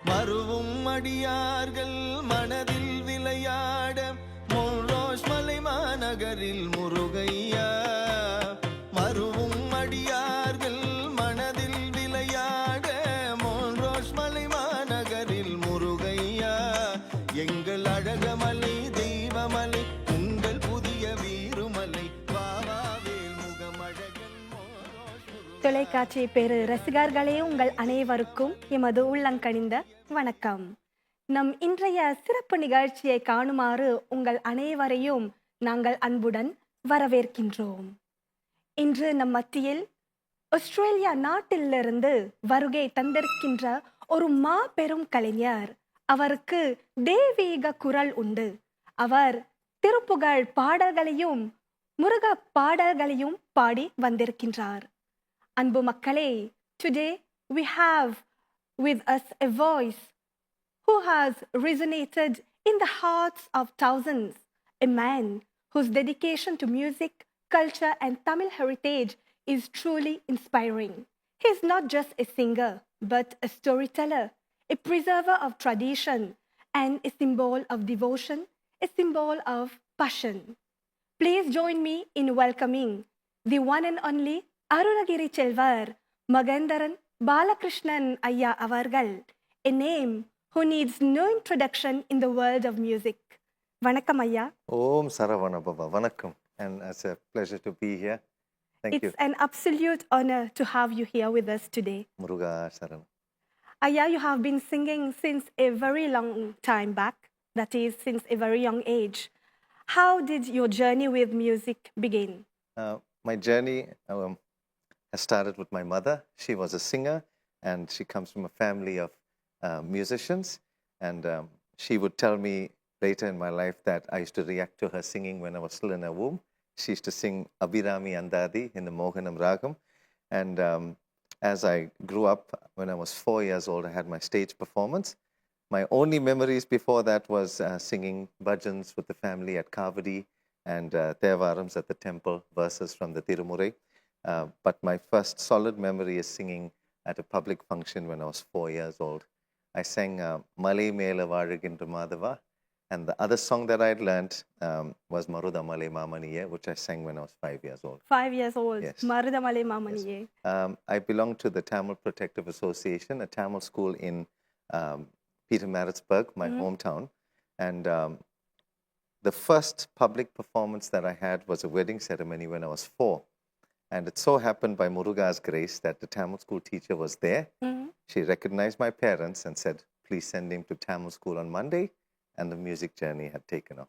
மருவும் அடியார்கள் மனதில் விளையாட மோரோஷ் மலை மாநகரில் முருகையா. மருவும் அடியார்கள் மனதில் விளையாட மோரோஷ் மலை மாநகரில் முருகையா. எங்கள் அழகமலை தெய்வமலை உங்கள் புதிய வீருமலை வாவாவேல் முகமழகன் மோரோஷ் முருகையா. தொலைக்காட்சி பெரு ரசிகர்களே, உங்கள் அனைவருக்கும் எமது உள்ளங்கனிந்த வணக்கம். நம் இன்றைய சிறப்பு நிகழ்ச்சியை காணுமாறு உங்கள் அனைவரையும் நாங்கள் அன்புடன் வரவேற்கின்றோம். இன்று நம் மத்தியில் ஆஸ்திரேலியா நாட்டிலிருந்து வருகை தந்திருக்கின்ற ஒரு மாபெரும் கலைஞர். அவருக்கு தெய்வீக குரல் உண்டு. அவர் திருப்புகழ் பாடல்களையும் முருக பாடல்களையும் பாடி வந்திருக்கின்றார். அன்பு மக்களே, today we have with us a voice who has resonated in the hearts of thousands, a man whose dedication to music, culture and Tamil heritage is truly inspiring. He is not just a singer, but a storyteller, a preserver of tradition, and a symbol of devotion, a symbol of passion. Please join me in welcoming the one and only Arunagirichelvar, Magantharen Balakisten Ayya avargal, a name who needs no introduction in the world of music. Vanakkam Ayya. Om Saravanabhava, vanakkam, and it's a pleasure to be here. Thank you. It's an absolute honor to have you here with us today. Muruga Saran. Ayya, you have been singing since a very long time back, that is, since a very young age. How did your journey with music begin? My journey has started with my mother. She was a singer, and she comes from a family of musicians. And she would tell me later in my life that I used to react to her singing when I was still in her womb. She used to sing Abhirami Andadi in the Mohanam Ragam. And as I grew up, when I was 4 years old, I had my stage performance. My only memories before that was singing bhajans with the family at Kavadi and Thevarams at the temple, verses from the Tirumurai. But my first solid memory is singing at a public function when I was 4 years old. I sang Malai Mela Varuginra Madhava, and the other song that I had learnt was Maruda Malai Mamaniye, which I sang when I was 5 years old. 5 years old. Yes. Maruda Malai Mamaniye. I belong to the Tamil Protective Association, a Tamil school in Peter Maritzburg, my hometown. And the first public performance that I had was a wedding ceremony when I was 4. And it so happened by Muruga's grace that the Tamil school teacher was there. She recognized my parents and said, please send him to Tamil school on Monday. And the music journey had taken off.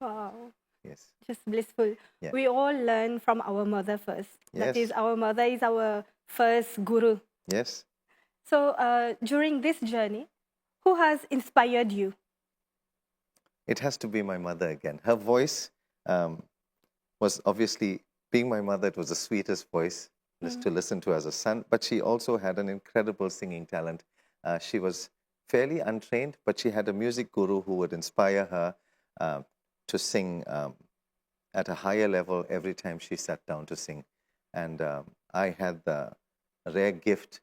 Wow. Yes. Just blissful. Yeah. We all learn from our mother first. That Yes. is, our mother is our first guru. Yes. So during this journey, who has inspired you? It has to be my mother again. Her voice was obviously, being my mother, it was the sweetest voice to listen to as a son, but she also had an incredible singing talent. She was fairly untrained, but she had a music guru who would inspire her to sing at a higher level every time she sat down to sing. And I had the rare gift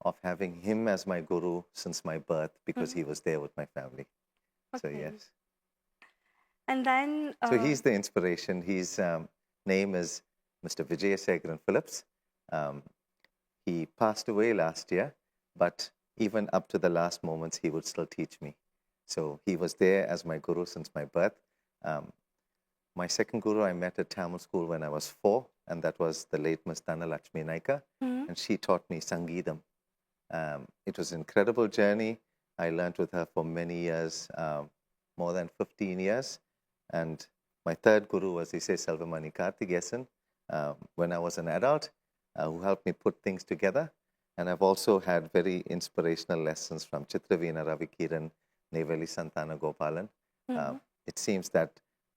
of having him as my guru since my birth because he was there with my family. So Okay. yes. And then... So he's the inspiration. His name is Mr. Vijayasegaran Phillips. He passed away last year, but even up to the last moments, he would still teach me. So he was there as my guru since my birth. My second guru I met at Tamil school when I was 4, and that was the late Miss Dhanalakshmi Naika, and she taught me Sangeetam. It was an incredible journey. I learned with her for many years, more than 15 years. And my third guru was Ise Selvamani Karthigesan when I was an adult, who helped me put things together. And I've also had very inspirational lessons from Chitravina Ravikiran, Neveli Santana Gopalan. It seems that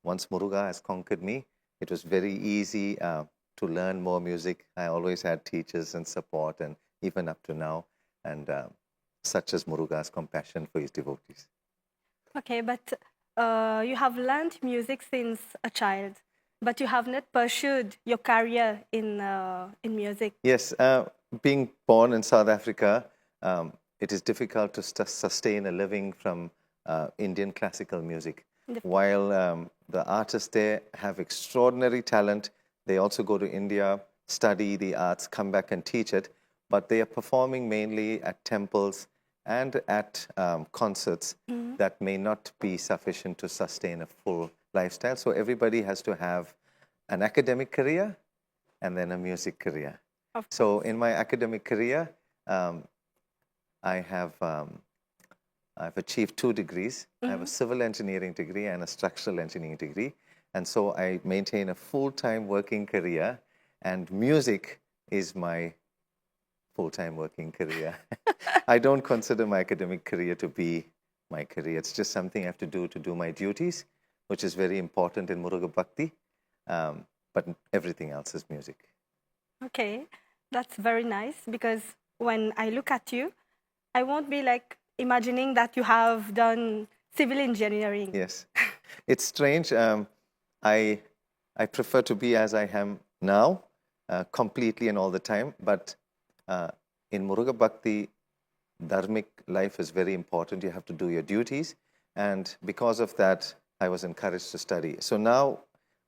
once Muruga has conquered me, it was very easy to learn more music. I always had teachers and support, and even up to now, and such as Muruga's compassion for his devotees. Okay, but you have learned music since a child, but you have not pursued your career in music. Yes, being born in South Africa, it is difficult to sustain a living from Indian classical music. Definitely. While the artists there have extraordinary talent, they also go to India, study the arts, come back and teach it, but they are performing mainly at temples and at concerts that may not be sufficient to sustain a full lifestyle. So everybody has to have an academic career and then a music career. So in my academic career, I've achieved 2 degrees. I have a civil engineering degree and a structural engineering degree. And so I maintain a full-time working career, and music is my full-time working career. I don't consider my academic career to be my career. It's just something I have to do my duties, which is very important in Muruga Bhakti. But everything else is music. Okay, that's very nice, because when I look at you, I won't be like imagining that you have done civil engineering. Yes. It's strange. I prefer to be as I am now, completely and all the time. But in Muruga Bhakti, dharmic life is very important. You have to do your duties. And because of that, I was encouraged to study. So now,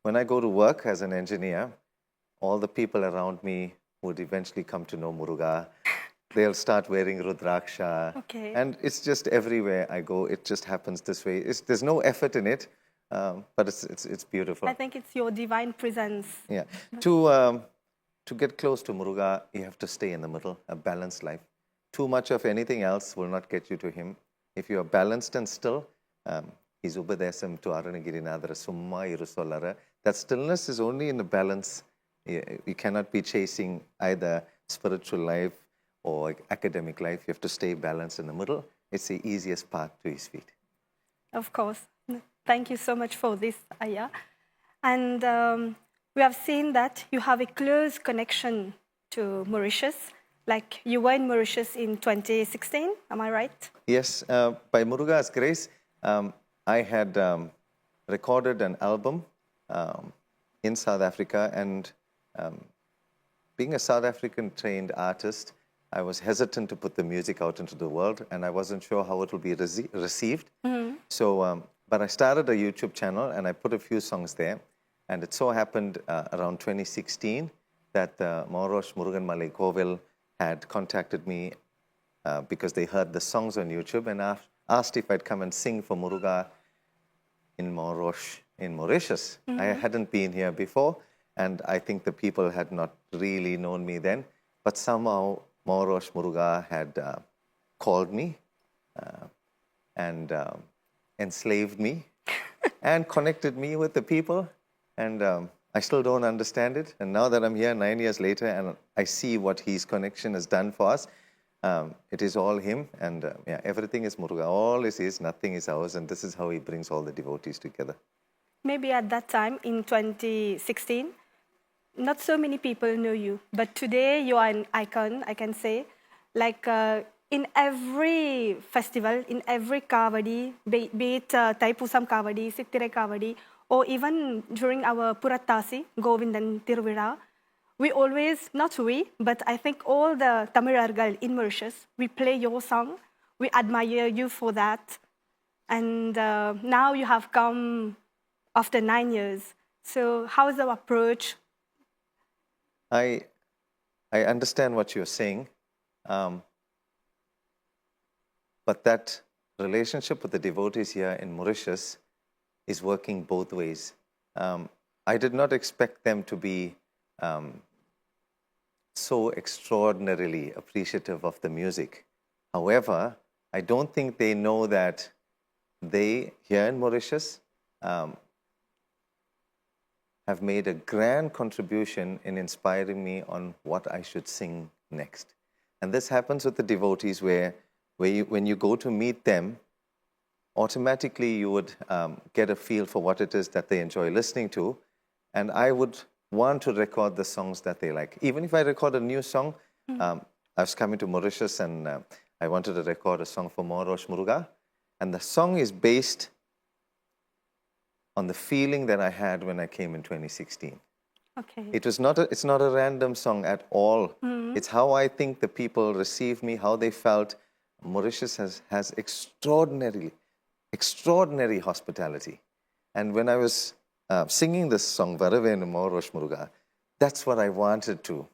when I go to work as an engineer, all the people around me would eventually come to know Muruga. They'll start wearing Rudraksha. Okay. And it's just everywhere I go, it just happens this way. There's no effort in it, but it's beautiful. I think it's your divine presence. Yeah. To get close to Muruga, you have to stay in the middle, a balanced life. Too much of anything else will not get you to him. If you are balanced and still, his Ubadesam to Arunagirichelvar Summa Irusollara, that stillness is only in the balance. You cannot be chasing either spiritual life or academic life. You have to stay balanced in the middle. It's the easiest path to his feet. Of course. Thank you so much for this, Ayya. And we have seen that you have a close connection to Mauritius. Like you were in Mauritius in 2016, am I right? Yes, by Muruga's grace, I had recorded an album in South Africa, and being a South African trained artist, I was hesitant to put the music out into the world, and I wasn't sure how it will be received. So, but I started a YouTube channel, and I put a few songs there. And it so happened around 2016 that Mauritius Murugan Malai Kovil had contacted me because they heard the songs on YouTube and asked if I'd come and sing for Muruga in Mauritius. I hadn't been here before, and I think the people had not really known me then. But somehow Mauritius Muruga had called me and enslaved me and connected me with the people. And I still don't understand it. And now that I'm here 9 years later and I see what his connection has done for us, it is all him. And yeah, everything is Muruga. All is his, nothing is ours. And this is how he brings all the devotees together. Maybe at that time, in 2016, not so many people know you. But today you are an icon, I can say. Like in every festival, in every Kavadi, be it Taipusam Kavadi, Sittire Kavadi, or even during our Purattasi, Govindan Tiruvira, we always, not we, but I think all the Tamilargal in Mauritius, we play your song. We admire you for that. And now you have come after 9 years. So how is our approach? I understand what you're saying. But that relationship with the devotees here in Mauritius is working both ways. I did not expect them to be so extraordinarily appreciative of the music. However, I don't think they know that they, here in Mauritius, have made a grand contribution in inspiring me on what I should sing next. And this happens with the devotees where when you go to meet them, automatically you would get a feel for what it is that they enjoy listening to. And I would want to record the songs that they like. Even if I record a new song, I was coming to Mauritius and I wanted to record a song for Mauritius Muruga. And the song is based on the feeling that I had when I came in 2016. Okay. It's not a random song at all. It's how I think the people received me, how they felt. Mauritius has extraordinary hospitality. And when I was singing this song, Varavenu Maurosh Muruga, that's what I wanted to.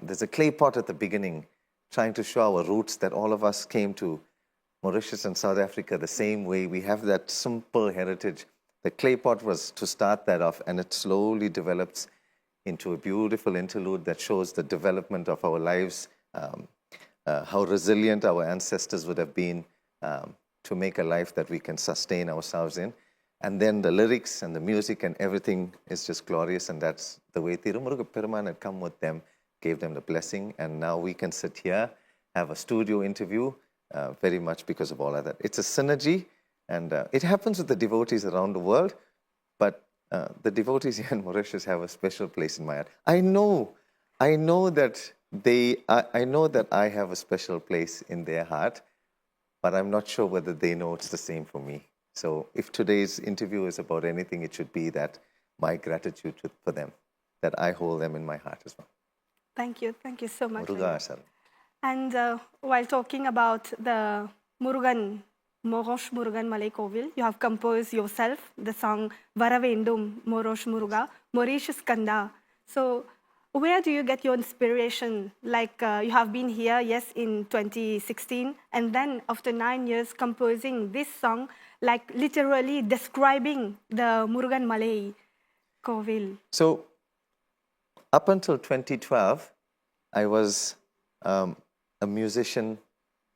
There's a clay pot at the beginning trying to show our roots that all of us came to Mauritius and South Africa the same way. We have that simple heritage. The clay pot was to start that off, and it slowly develops into a beautiful interlude that shows the development of our lives, how resilient our ancestors would have been to make a life that we can sustain ourselves in. And then the lyrics and the music and everything is just glorious, and that's the way Tirumuruga Peruman had come with them, gave them the blessing, and now we can sit here, have a studio interview, very much because of all of that. It's a synergy, and it happens with the devotees around the world, but the devotees here in Mauritius have a special place in my heart. I know that I have a special place in their heart, but I'm not sure whether they know it's the same for me. So if today's interview is about anything, it should be that my gratitude for them, that I hold them in my heart as well. Thank you so much. Muruga Sir. And while talking about the Murugan, Morosh Murugan Malay Kovil, you have composed yourself the song Varavendum Morosh Muruga, Mauritius Kanda. So where do you get your inspiration? Like you have been here, yes, in 2016, and then after 9 years composing this song, like literally describing the Murugan Malay Kovil. So up until 2012, I was a musician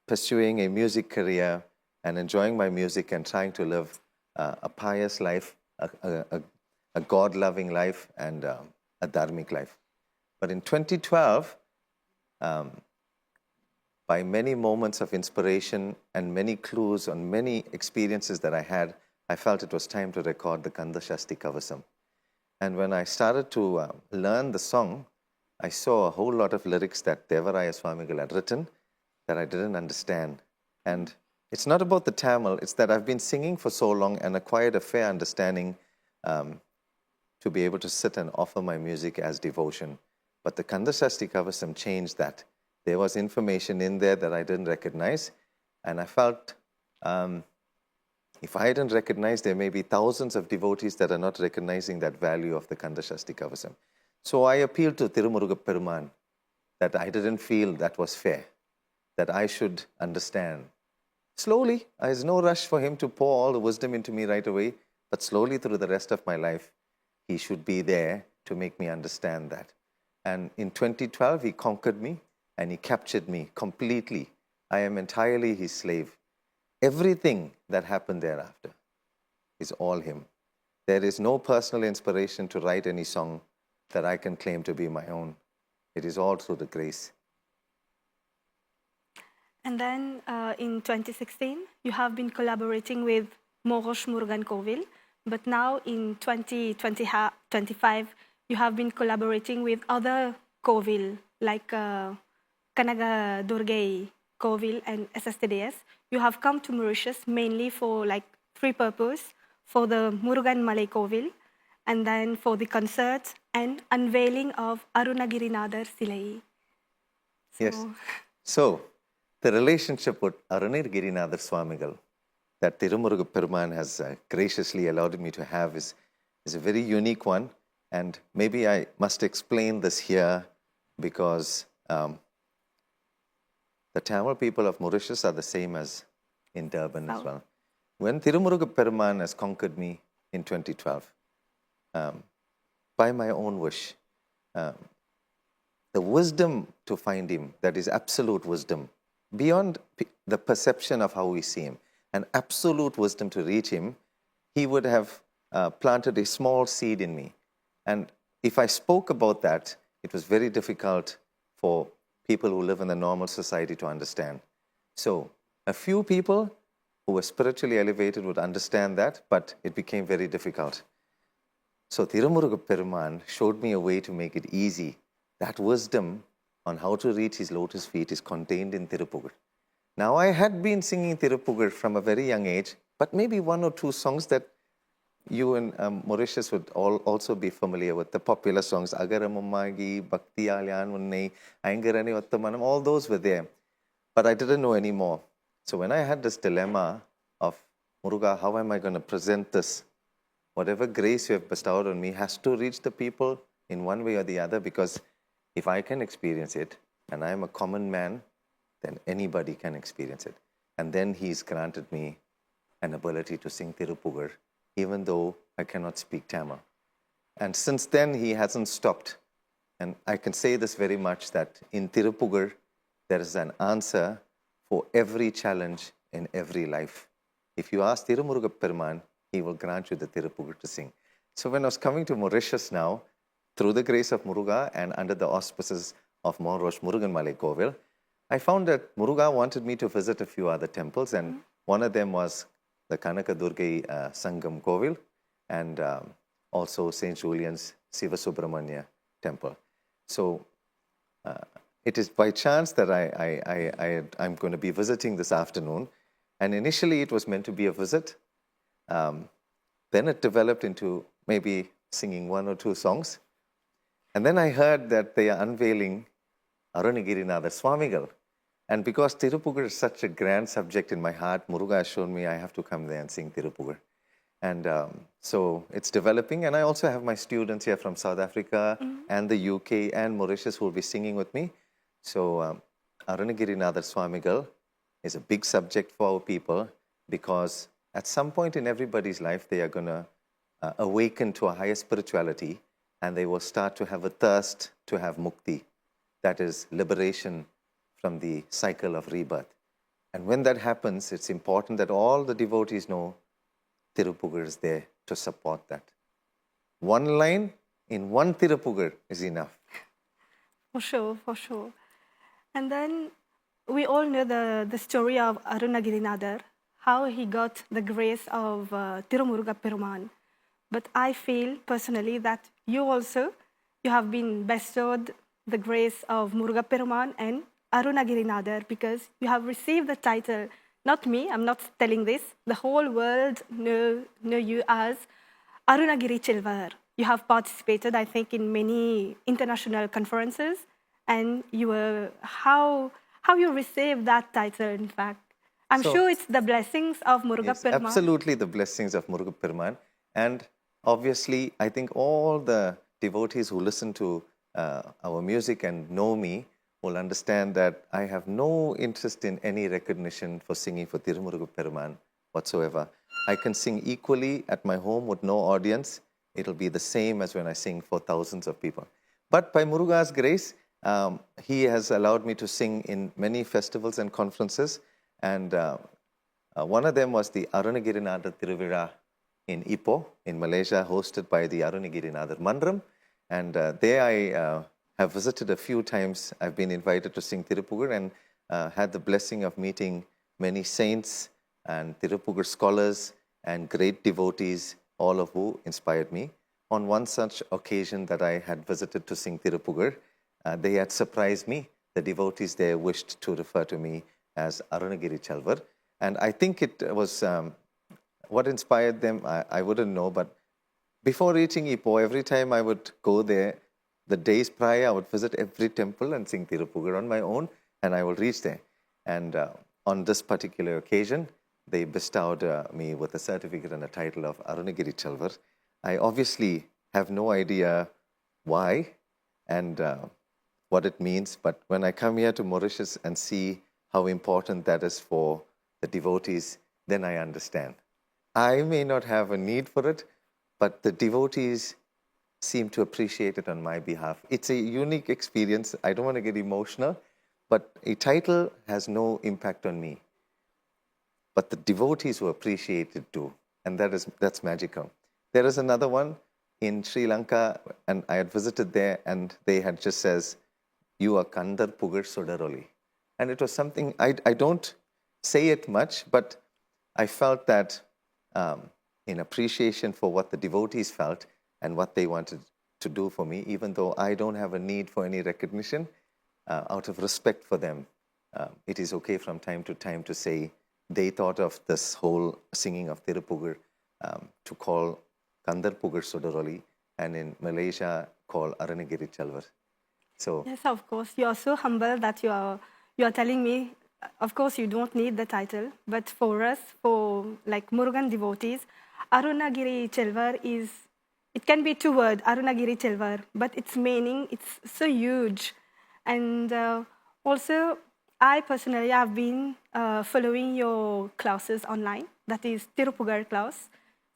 pursuing a music career and enjoying my music and trying to live a pious life, a God-loving life, and a dharmic life. But in 2012, by many moments of inspiration and many clues on many experiences that I had, I felt it was time to record the Kanda Shasti Kavasam. And when I started to learn the song, I saw a whole lot of lyrics that Devaraya Swamigal had written that I didn't understand. And it's not about the Tamil, it's that I've been singing for so long and acquired a fair understanding to be able to sit and offer my music as devotion. But the Kanda Shasti Kavasam changed that. There was information in there that I didn't recognize, and I felt if I didn't recognize, there may be thousands of devotees that are not recognizing that value of the Kanda Shasti Kavasam. So I appealed to Tirumuruga Peruman that I didn't feel that was fair, that I should understand. Slowly, there's no rush for him to pour all the wisdom into me right away, but slowly through the rest of my life, he should be there to make me understand that. And in 2012, he conquered me and he captured me completely. I am entirely his slave. Everything that happened thereafter is all him. There is no personal inspiration to write any song that I can claim to be my own. It is all through the grace. And then in 2016, you have been collaborating with Morosh Murugan Kovil, but now in 2025, you have been collaborating with other Kovil like Kanaga Durgai Kovil and SSTDS. You have come to Mauritius mainly for like three purposes: for the Murugan Malay Kovil, and then for the concerts and unveiling of Arunagirichelvar Silai. Yes. So the relationship with Arunagirichelvar Swamigal that Tirumuruga Peruman has graciously allowed me to have is a very unique one. And maybe I must explain this here because the Tamil people of Mauritius are the same as in Durban as well. When Tirumuruga Peruman has conquered me in 2012, by my own wish, the wisdom to find him, that is absolute wisdom, beyond the perception of how we see him, and absolute wisdom to reach him, he would have planted a small seed in me. And if I spoke about that, it was very difficult for people who live in the normal society to understand. So a few people who were spiritually elevated would understand that, but it became very difficult. So Tirumuruga Peruman showed me a way to make it easy. That wisdom on how to reach his lotus feet is contained in Tiruppugal. Now I had been singing Tiruppugal from a very young age, but maybe one or two songs that you in Mauritius would also be familiar with, the popular songs, Agaramamagi, Bhakti Alyan Unnai, Aingarani Ottamanam, all those were there. But I didn't know any more. So when I had this dilemma of, Muruga, how am I going to present this? Whatever grace you have bestowed on me has to reach the people in one way or the other, because if I can experience it, and I am a common man, then anybody can experience it. And then he's granted me an ability to sing Tirupugar, even though I cannot speak Tamil. And since then, he hasn't stopped. And I can say this very much, that in Tirupugar, there is an answer for every challenge in every life. If you ask Tirumuruga Peruman, he will grant you the Tirupugar to sing. So when I was coming to Mauritius now, through the grace of Muruga and under the auspices of Mauritius Murugan Malai Kovil, I found that Muruga wanted me to visit a few other temples, and one of them was the Kanaka Durgai Sangam Kovil, and also St. Julian's Siva Subramanya temple. So it is by chance that I'm going to be visiting this afternoon. And initially it was meant to be a visit. Then it developed into maybe singing one or two songs. And then I heard that they are unveiling Arunagirichelvar Swamigal. And because Tirupugar is such a grand subject in my heart, Muruga has shown me I have to come there and sing Tirupugar. And so it's developing. And I also have my students here from South Africa and the UK and Mauritius who will be singing with me. So Arunagirichelvar Swamigal is a big subject for our people, because at some point in everybody's life, they are going to awaken to a higher spirituality, and they will start to have a thirst to have mukti, that is liberation from the cycle of rebirth. And when that happens, it's important that all the devotees know Tirupugar is there to support that. One line in one Tirupugar is enough. For sure, for sure. And then we all know the story of Arunagirichelvar, how he got the grace of Tirumuruga Peruman. But I feel personally that you have been bestowed the grace of Muruga Peruman and Arunagirichelvar, because you have received the title. Not me, I'm not telling this. The whole world know you as Arunagirichelvar. You have participated, I think, in many international conferences, and you were how you received that title, in fact. I'm sure it's the blessings of Muruga Peruman. Absolutely the blessings of Muruga Peruman. And obviously, I think all the devotees who listen to our music and know me will understand that I have no interest in any recognition for singing for Tirumuruga Peruman whatsoever. I can sing equally at my home with no audience. It'll be the same as when I sing for thousands of people. But by Muruga's grace, he has allowed me to sing in many festivals and conferences. And one of them was the Arunagirichelvar Tiruvizha in Ipoh, in Malaysia, hosted by the Arunagirichelvar Mandram. And there I have visited a few times. I've been invited to sing Tirupugar and had the blessing of meeting many saints and Tirupugar scholars and great devotees, all of who inspired me. On one such occasion that I had visited to sing Tirupugar, they had surprised me. The devotees there wished to refer to me as Arunagirichelvar. And I think it was what inspired them, I wouldn't know, but before reaching Ipoh, every time I would go there, the days prior, I would visit every temple and sing Tirupugar on my own, and I will reach there. And on this particular occasion, they bestowed me with a certificate and a title of Arunagirichelvar. I obviously have no idea why and what it means, but when I come here to Mauritius and see how important that is for the devotees, then I understand. I may not have a need for it, but the devotees seem to appreciate it on my behalf. It's a unique experience. I don't want to get emotional, but a title has no impact on me. But the devotees who appreciate it do, and that's magical. There is another one in Sri Lanka, and I had visited there, and they had just says, "You are Kandar Pugar Sudaroli." And it was something, I don't say it much, but I felt that in appreciation for what the devotees felt and what they wanted to do for me, even though I don't have a need for any recognition, out of respect for them, it is okay from time to time to say they thought of this whole singing of Tirupugar to call Kandar Pugar Sudaroli, and in Malaysia call Arunagirichelvar. So yes, of course. You are so humble that you are telling me of course, you don't need the title, but for us, for like Murugan devotees, Arunagirichelvar is, it can be two words, Arunagirichelvar, but its meaning, it's so huge. And also, I personally have been following your classes online, that is Tirupugar class.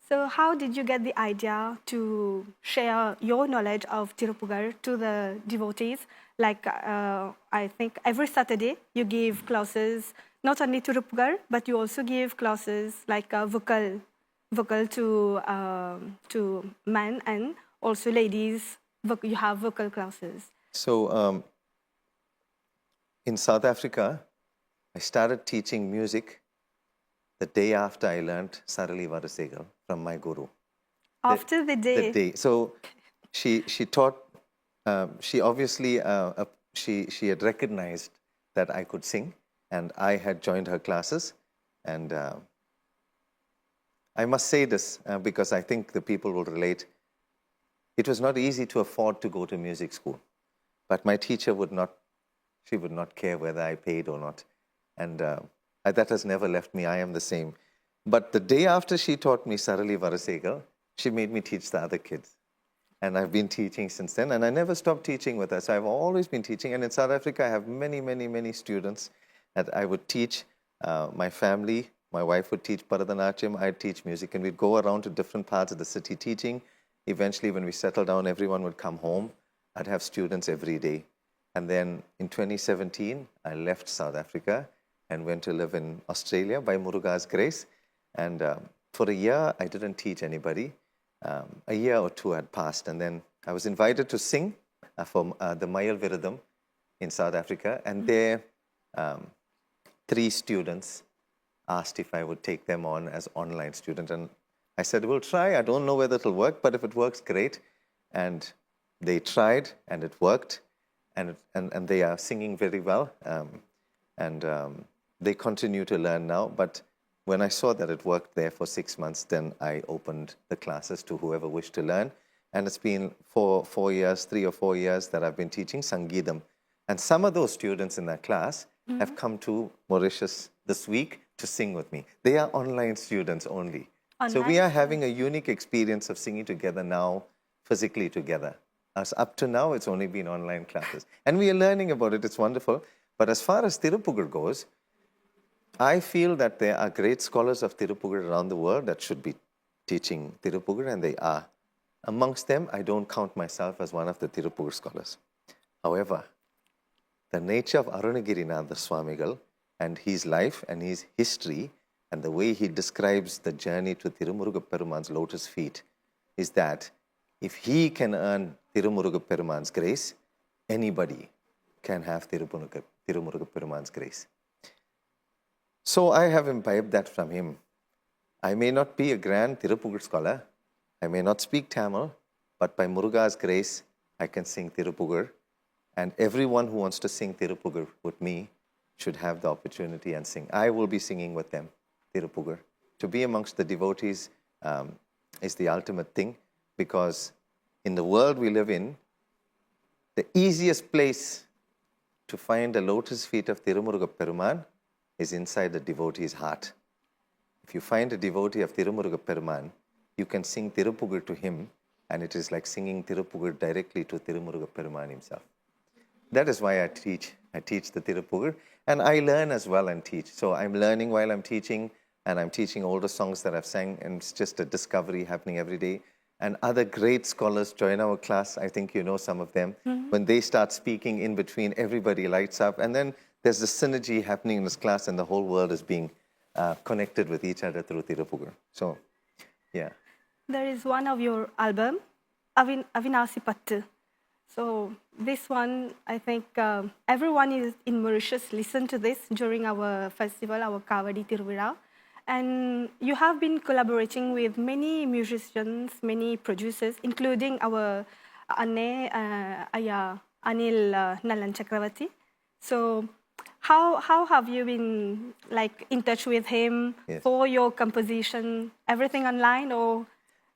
So how did you get the idea to share your knowledge of Tirupugar to the devotees? Like, I think every Saturday you give classes, not only Tirupugar, but you also give classes like vocal to men and also ladies. You have vocal classes. So in South Africa, I started teaching music the day after I learned Saravanabhava from my guru. After the day. So she taught. She obviously she had recognized that I could sing, and I had joined her classes. And I must say this because I think the people will relate. It was not easy to afford to go to music school, but my teacher would not. She would not care whether I paid or not, and that has never left me. I am the same. But the day after she taught me Sarali Varasegal, she made me teach the other kids. And I've been teaching since then, and I never stopped teaching with her. So I've always been teaching. And in South Africa, I have many, many, many students that I would teach. My family, my wife would teach Bharatanatyam, I'd teach music, and we'd go around to different parts of the city teaching. Eventually, when we settled down, everyone would come home. I'd have students every day. And then in 2017, I left South Africa and went to live in Australia by Muruga's grace. And for a year, I didn't teach anybody. A year or two had passed, and then I was invited to sing for the Mayal Viradam in South Africa. And there, 3 students asked if I would take them on as online student. And I said, we'll try. I don't know whether it'll work, but if it works, great. And they tried, and it worked. And they are singing very well, and they continue to learn now. But when I saw that it worked there for 6 months, then I opened the classes to whoever wished to learn. And it's been 3 or 4 years that I've been teaching Sangeetam. And some of those students in that class have come to Mauritius this week to sing with me. They are online students only. So we are having a unique experience of singing together now, physically together. As up to now, it's only been online classes. And we are learning about it. It's wonderful. But as far as Tirupugar goes, I feel that there are great scholars of Tirupugar around the world that should be teaching Tirupugar, and they are. Amongst them, I don't count myself as one of the Tirupugar scholars. However, the nature of Arunagirichelvar Swamigal and his life and his history and the way he describes the journey to Tirumuruga Peruman's lotus feet is that if he can earn Tirumuruga Peruman's grace, anybody can have Tirumuruga Peruman's grace. So I have imbibed that from him. I may not be a grand Tirupugar scholar, I may not speak Tamil, but by Muruga's grace, I can sing Tirupugar. And everyone who wants to sing Tirupugar with me should have the opportunity and sing. I will be singing with them, Tirupugar. To be amongst the devotees is the ultimate thing, because in the world we live in, the easiest place to find the lotus feet of Tirumuruga Peruman is inside the devotee's heart. If you find a devotee of Tirumuruga Peruman, you can sing Tirupugar to him, and it is like singing Tirupugar directly to Tirumuruga Peruman himself. That is why I teach. I teach the Tirupugar, and I learn as well and teach. So I'm learning while I'm teaching, and I'm teaching older songs that I've sang, and it's just a discovery happening every day. And other great scholars join our class. I think you know some of them. Mm-hmm. When they start speaking in between, everybody lights up, and then there's a synergy happening in this class, and the whole world is being connected with each other through Tirupugar. So, yeah. There is one of your album, Avinasi Pattu. So this one, I think everyone is in Mauritius listen to this during our festival, our Kavadi Tiruvira. And you have been collaborating with many musicians, many producers, including our Anne, Anil Nalan Chakravarti. So how have you been like in touch with him for your composition? Everything online or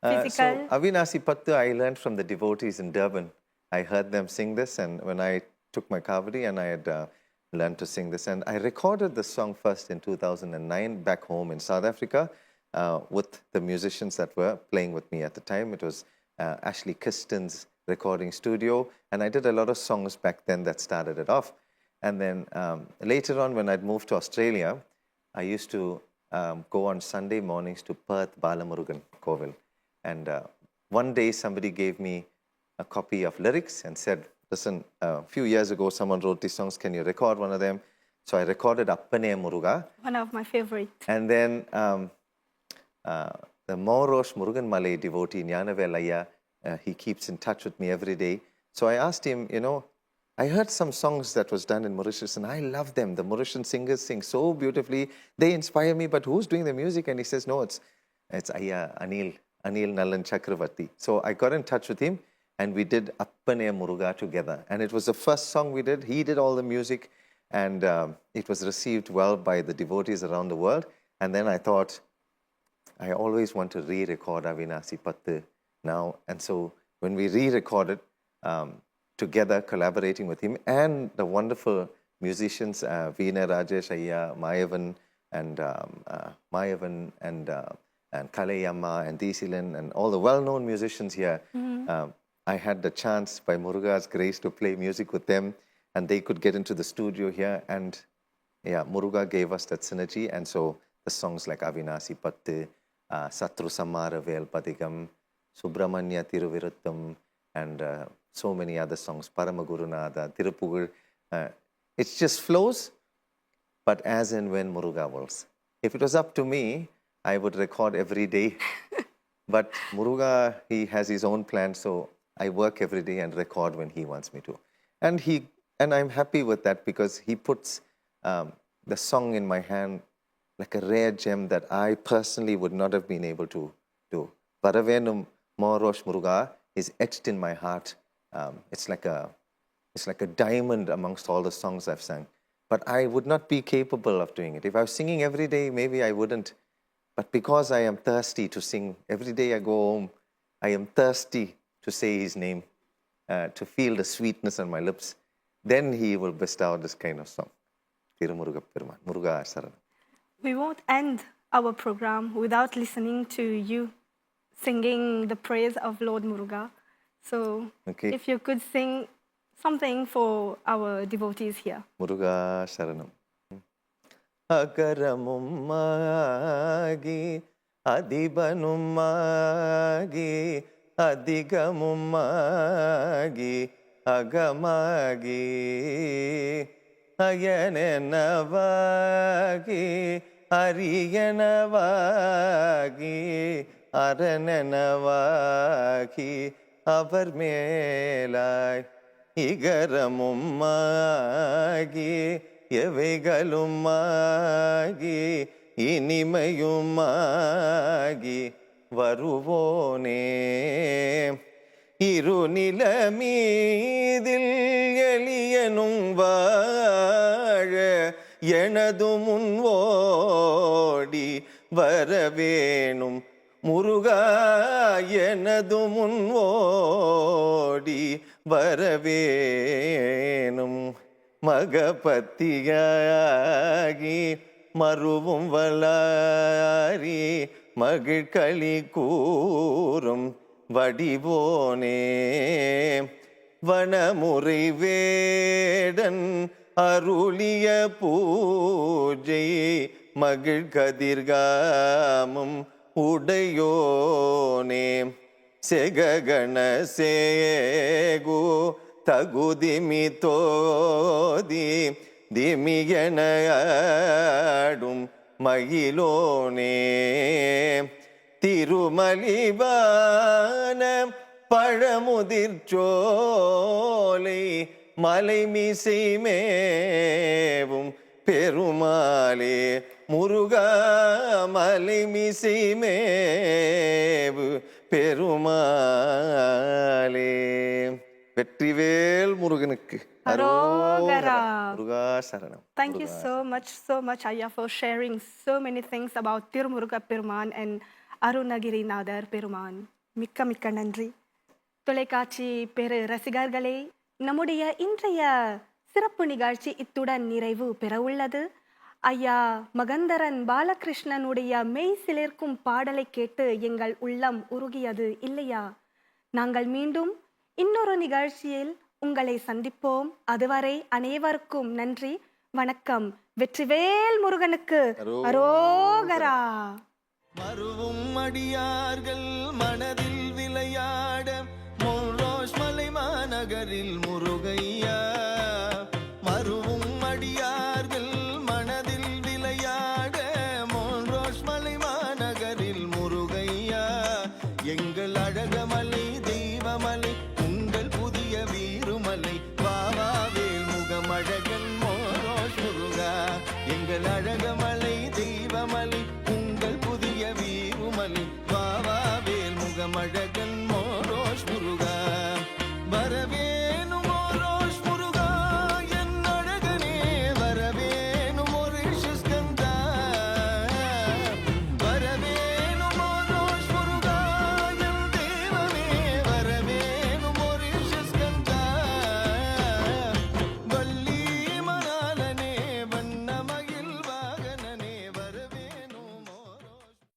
physical? So Avinasi Pattu, I learned from the devotees in Durban. I heard them sing this, and when I took my Kavadi and I had learned to sing this. And I recorded the song first in 2009 back home in South Africa with the musicians that were playing with me at the time. It was Ashley Kisten's recording studio. And I did a lot of songs back then that started it off. And then later on, when I'd moved to Australia, I used to go on Sunday mornings to Perth Balamurugan Kovil. And one day somebody gave me a copy of lyrics and said, listen, a few years ago someone wrote these songs, can you record one of them? So I recorded Appane Muruga. One of my favorite. And then the Mauritius Murugan Malay devotee, Nyanavelaya, he keeps in touch with me every day. So I asked him, I heard some songs that was done in Mauritius and I love them. The Mauritian singers sing so beautifully. They inspire me, but who's doing the music? And he says, no, it's Ayya Anil Nallan Chakravarti. So I got in touch with him and we did Appane Muruga together. And it was the first song we did. He did all the music and it was received well by the devotees around the world. And then I thought, I always want to re-record Avinasi Pattu now. And so when we re-recorded together, collaborating with him and the wonderful musicians, Veena Rajesh Ayya, Mayavan and Kalayamma and Disilan and all the well-known musicians here, I had the chance by Muruga's grace to play music with them and they could get into the studio here and Muruga gave us that synergy and so the songs like Avinasi Pattu, Satru Samara Velpadigam, Subramanya Tiruviruttam and so many other songs, Paramagurunada, Tirupugal. It just flows, but as and when Muruga wills. If it was up to me, I would record every day. But Muruga, he has his own plan, so I work every day and record when he wants me to. And I'm happy with that because he puts the song in my hand like a rare gem that I personally would not have been able to do. Varavenum Mauritius Muruga is etched in my heart. It's like a diamond amongst all the songs I've sung. But I would not be capable of doing it. If I was singing every day, maybe I wouldn't. But because I am thirsty to sing, every day I go home, I am thirsty to say his name, to feel the sweetness on my lips. Then he will bestow this kind of song. Tirumuruga Peruman, Muruga Saranam. We won't end our program without listening to you singing the praise of Lord Muruga. So if you could sing something for our devotees here. Muruga Saranam. Akaramummagi, Adibanummagi, Adigamummagi, Agamagi, Ayanenavagi, Ariyanavagi, Aranenavagi, அவர் மேலாய் இகரமும்மாகி எவைகளுமாகி இனிமையுமாகி வருவோனே இருநிலமீதில் எளியனும் வாழ எனது முன்வோடி வரவேணும் முருகா எனது முன்வோடி வரவேணும் மகபத்தியாகி மருவும் வளாரி மகிழ்களி கூறும் வடிவோனே வனமுறை வேடன் அருளிய பூஜை மகிழ்கதிர்காமம் உடையோனே செககண சேகு தகுதிமி தோதி திமியனாடும் மகிழோனே திருமலிவான பழமுதிர்ச்சோலை மலைமிசை மேவும் பெருமாளே முருகா மலைமிசை மேவு பெருமாளே வெற்றிவேல் முருகனுக்கு Arogara. முருகா சரணம். Thank you so much, Ayya, for sharing so many things about Tirumuruga Peruman and Arunagirichelvar Peruman. மிக்க மிக்க நன்றி. தொலைக்காட்சி பெரு ரசிகர்களே, நம்முடைய இன்றைய சிறப்பு நிகழ்ச்சி இத்துடன் நிறைவு பெற உள்ளது. ஐயா மகந்தரன் பாலகிருஷ்ணனுடைய மெய் சிலிர்க்கும் பாடலை கேட்டு எங்கள் உள்ளம் உருகியது இல்லையா? நாங்கள் மீண்டும் இன்னொரு நிகழ்ச்சியில் உங்களை சந்திப்போம். அதுவரை அனைவருக்கும் நன்றி, வணக்கம். வெற்றிவேல் முருகனுக்கு அரோகரா. மருவும் அடியார்கள் மனதில் விளையாட மொரோஷ் மலை மாநகரில் முருகையா.